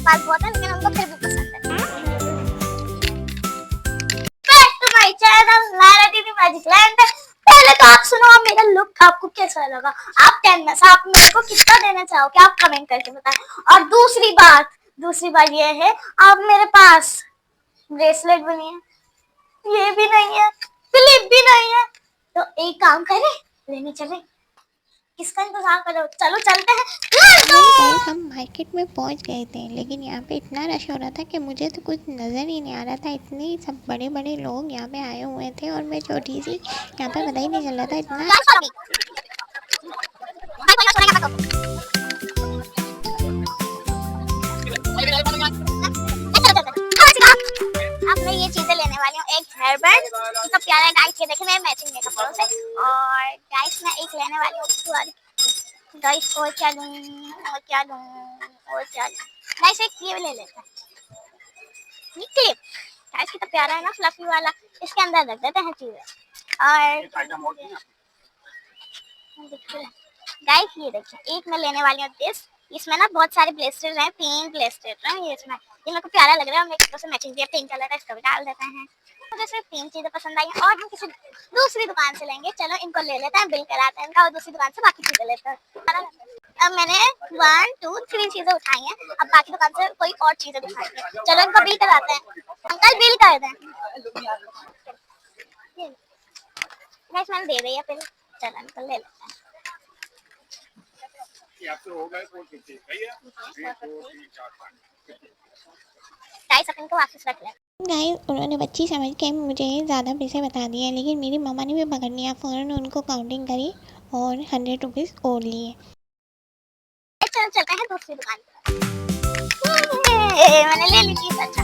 पास बहुत है लेकिन उनको फिर भी पसंद है। तो माय चैनल नायरा दीदी मैजिक लैंड। पहले तो आप सुनो मेरा लुक आपको कैसा लगा, आप 10 में से आप मेरे को कितना देना चाहोगे आप कमेंट करके बताएं। और दूसरी बात ये है, आप मेरे पास ब्रेसलेट भी नहीं है, ये भी नहीं है, क्लिप भी नहीं है, तो एक काम करें लेने चले, किसका इंतजार करो, चलो चलते हैं। गाइस हम मार्केट में पहुंच गए थे, लेकिन यहाँ पे इतना रश हो रहा था कि मुझे तो कुछ नज़र ही नहीं आ रहा था। इतने सब बड़े बड़े लोग यहाँ पे आए हुए थे और मैं छोटी सी यहाँ पे पता ही नहीं चल रहा था इतना। अब मैं ये चीजें लेने वाली हूँ, एक हेयर बैंड तो प्यारा है गाइस, ये देखें मेरे मैचिंग मेकअप से। और गाइस मैं एक लेने वाली हूँ गाइस, और क्या लूं गाइस, एक ये ले लेते हैं, ये क्लिप गाइस कितना प्यारा है ना, फ्लफी वाला, इसके अंदर रख देते हैं चीजें। और गाइस ये देखिए, एक मैं लेने वाली हूँ दिस, इसमें ना बहुत सारे ब्लेस्टेड हैं, 3 ब्लेस्टेड हैं ये इसमें, ये मेरे को प्यारा लग रहा है, हम एक से मैचिंग दिया पिंक कलर का, इसको भी डाल देते हैं। मुझे सिर्फ 3 चीजें पसंद आई हैं और हम किसी दूसरी दुकान से लेंगे, चलो इनको ले लेते हैं, बिल कराते हैं इनका और दूसरी दुकान से बाकी चीजें लेते हैं। अब मैंने 1 2 3 चीजें उठाई हैं, अब बाकी दुकान से कोई और चीजें दिखाएंगे, चलो इनको बिल कराते हैं। अंकल बिल कर दें। गाइस मैंने दे दी है बिल, चलो इनको ले लेते हैं। गाइस अपन को वापस रख ले। गाइस उन्होंने बच्ची समझ के मुझे ज़्यादा पैसे बता दिए, लेकिन मेरी मम्मा ने भी पकड़ लिया, फ़ौरन उनको काउंटिंग करी और 100 रुपीज़ और लिए। चलो चलते हैं दूसरी दुकान पर। मैंने ले ली चीज, अच्छा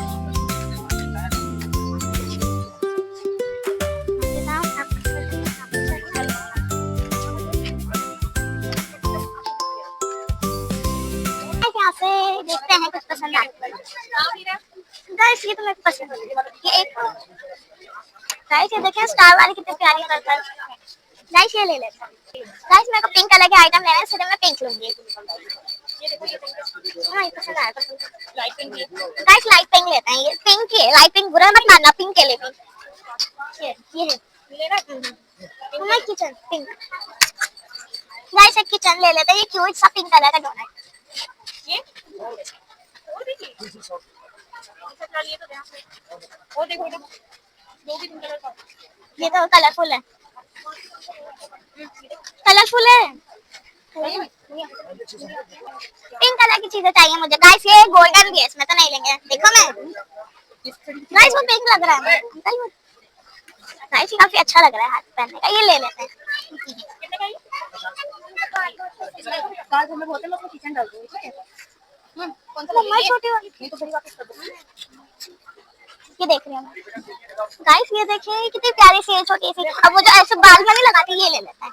यहाँ से देखते हैं कुछ पसंद आता है। गाइस ये तो मेरे को पसंद है, ये एक गाइस ये देखें स्टार वाली कितनी प्यारी कलर है, गाइस ये ले लेते हैं। गाइस मेरे को पिंक कलर के आइटम लेना है, इसलिए मैं पिंक लूंगी। हाँ ये पसंद आया, light pink. Guys light pink लेते हैं, ये पिंक ही है, लाइट पिंक बुरा मत मानना, पिंक के लिए ये है मैं किचन पिंक। गाइस एक किचन ले लेते हैं, ये क्यूट सा पिंक कलर का डोनट, ये और देखिए वो देखो दो भी पिंक कलर का, ये तो कलरफुल है, कलरफुल है। पिंक कलर की चीजें चाहिए मुझे गाइस, ये गोल्डन भी है इसमें, तो नहीं लेंगे, देखो मैं गाइस वो पिंक लग रहा है अंकल, गाइस ये काफी अच्छा लग रहा है हाथ पहनने का, ये ले लेते हैं। किचन डाल दूंगी, ठीक है कौन सा छोटी वाली, नहीं तो फिर वापस कर दूंगी। ये देख रही हूँ गाइस, ये देखिए कितनी प्यारी सी है, छोटी सी, अब वो जो ऐसे बाल में नहीं लगाती, ये ले लेते हैं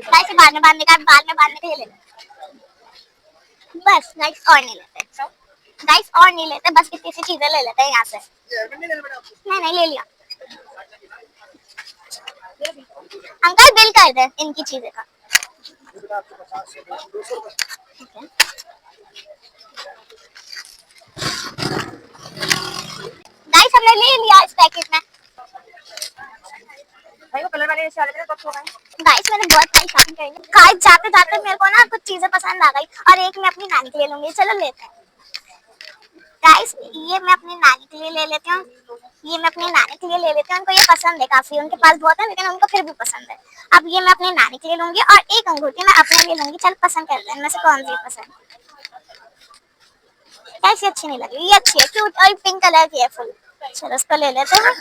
गाइस, बाल में बांधने का ये ले लेते हैं बस गाइस, और नहीं लेते गाइस, और नहीं लेते, बस इतनी सी चीजें ले लेते हैं यहाँ से। नहीं ले लिया अंकल, बिल कर दे इनकी चीजें का। गाइस हमने ले लिया इस पैकेट में, भाई वो कलर वाले गाइस मैंने बहुत परेशान कर लिया गाइस, जाते जाते मेरे को ना कुछ चीजें पसंद आ गई और एक मैं अपनी नानी के लिए लूंगी, चलो लेते हैं। गाइस ये मैं अपनी नानी के लिए ले लेती हूँ, उनको ये पसंद है काफी, उनके पास बहुत है लेकिन उनको फिर भी पसंद है। अब ये मैं अपनी नानी के लिए लूंगी और एक अंगूठी मैं अपने लिए लूंगी, चल पसंद करते हैं इनमें से कौन सी पसंद। गाइस ये अच्छी नहीं लगी, ये अच्छी है, क्यूट और पिंक कलर की है फुल, चलो इसको ले लेते हैं।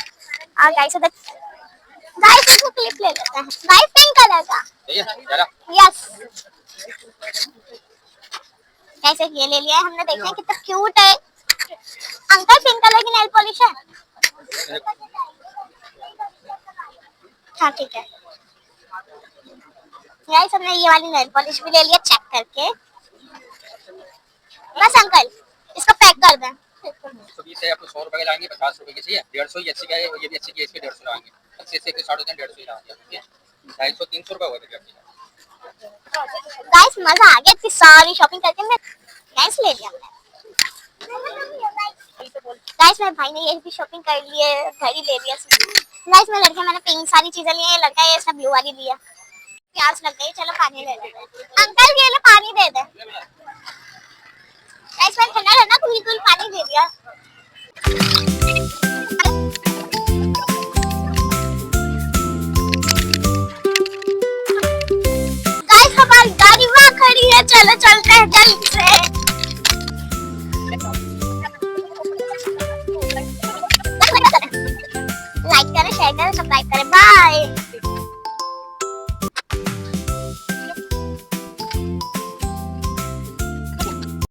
और गाइस इसको क्लिप ले लेते हैं, गाइस पिंक कलर का, यस गाइस ये ले लिया है हमने, देखते हैं कितना क्यूट है। अंकल पिंक कलर की नेल पॉलिश है, हाँ ठीक है। गाइस हमने ये वाली नेल पॉलिश भी ले लिया चेक करके, बस अंकल इसको पैक कर दें। तो ये आपको 100 रुपए के लाएंगे, 50 रुपए की चाहिए, 150 ये अच्छी का है, ये भी अच्छी की है, इसके 150 लाएंगे, अच्छे से 150 150 ही लाएंगे, ठीक है 250 300 रुपए हुआ था। गाइस मजा आ गया इतनी सारी शॉपिंग करके। मैं गैस ले लिया गाइस। मेरे भाई ने ये भी शॉपिंग कर ली है, घड़ी ले लिया गाइस। मैं लड़के मैंने पिंक सारी चीजें ली है, लड़का ये सब ब्लू वाली लिया। प्यास लग गई, चलो पानी ले लेते हैं। अंकल ये लो पानी दे दे गाइस। मैं ठंडा ठंडा कूल कूल पानी दे दिया। गाइस हमारी गाड़ी वहां खड़ी है, चलो चलते हैं जल्दी से। लाइक करें, शेयर करें, सब्सक्राइब करें, बाय।